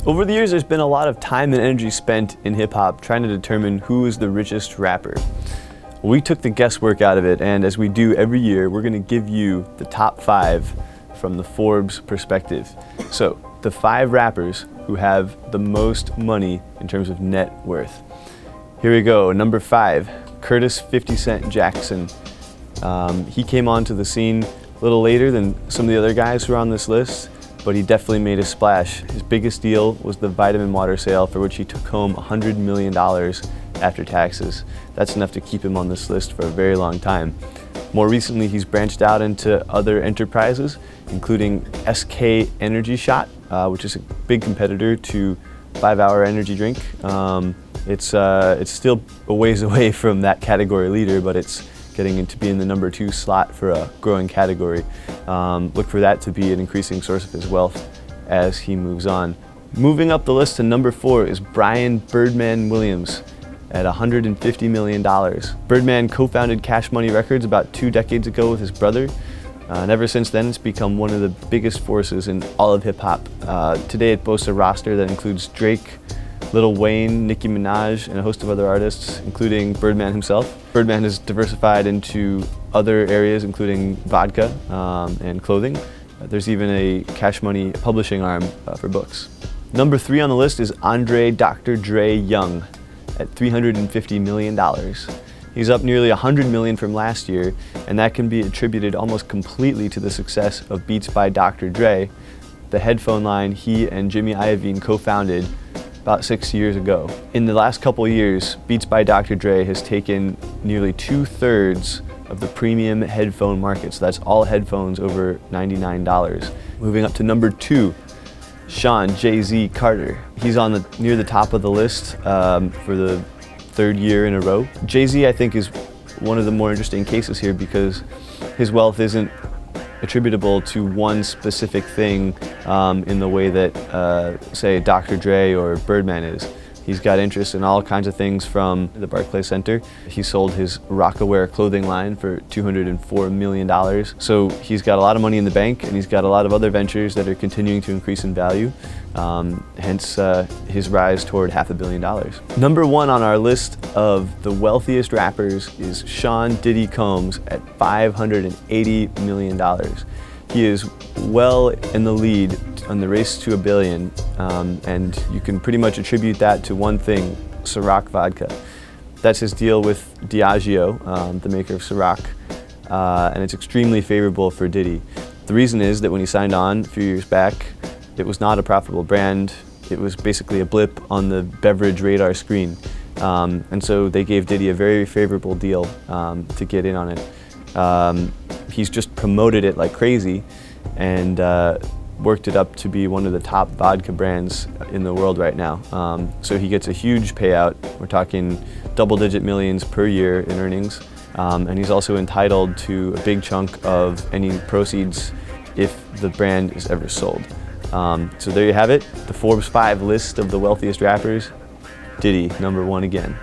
Over the years, there's been a lot of time and energy spent in hip-hop trying to determine who is the richest rapper. We took the guesswork out of it, and as we do every year, we're going to give you the top 5 from the Forbes perspective. So, the 5 rappers who have the most money in terms of net worth. Here we go. Number 5, Curtis 50 Cent Jackson. He came onto the scene a little later than some of the other guys who are on this list, but he definitely made a splash. His biggest deal was the vitamin water sale, for which he took home $100 million after taxes. That's enough to keep him on this list for a very long time. More recently, he's branched out into other enterprises, including SK Energy Shot, which is a big competitor to 5-Hour Energy Drink. It's still a ways away from that category leader, but it's getting into being the number 2 slot for a growing category. Look for that to be an increasing source of his wealth as he moves on. Moving up the list to number 4 is Brian Birdman Williams at $150 million. Birdman co-founded Cash Money Records about 2 decades ago with his brother. And ever since then, it's become one of the biggest forces in all of hip-hop. Today it boasts a roster that includes Drake, Lil Wayne, Nicki Minaj, and a host of other artists, including Birdman himself. Birdman has diversified into other areas, including vodka and clothing. There's even a Cash Money publishing arm for books. Number 3 on the list is Andre Dr. Dre Young at $350 million. He's up nearly $100 million from last year, and that can be attributed almost completely to the success of Beats by Dr. Dre, the headphone line he and Jimmy Iovine co-founded about 6 years ago. In the last couple years, Beats by Dr. Dre has taken nearly 2/3 of the premium headphone market, so that's all headphones over $99. Moving up to number 2, SHAWN Jay-Z Carter. He's on near the top of the list for the 3rd year in a row. Jay-Z, I think, is one of the more interesting cases here because his wealth isn't attributable to one specific thing in the way that, say, Dr. Dre or Birdman is. He's got interest in all kinds of things from the Barclays Center. He sold his Rockaware clothing line for $204 million. So he's got a lot of money in the bank, and he's got a lot of other ventures that are continuing to increase in value, hence his rise toward $500 million. Number 1 on our list of the wealthiest rappers is Sean Diddy Combs at $580 million. He is well in the lead on the race to $1 billion, and you can pretty much attribute that to one thing: Ciroc vodka. That's his deal with Diageo, the maker of Ciroc, and it's extremely favorable for Diddy. The reason is that when he signed on a few years back, it was not a profitable brand. It was basically a blip on the beverage radar screen, and so they gave Diddy a very favorable deal to get in on it. He's just promoted it like crazy and worked it up to be one of the top vodka brands in the world right now. So he gets a huge payout. We're talking double-digit millions per year in earnings. And he's also entitled to a big chunk of any proceeds if the brand is ever sold. So there you have it, the Forbes 5 list of the wealthiest rappers. Diddy, number 1 again.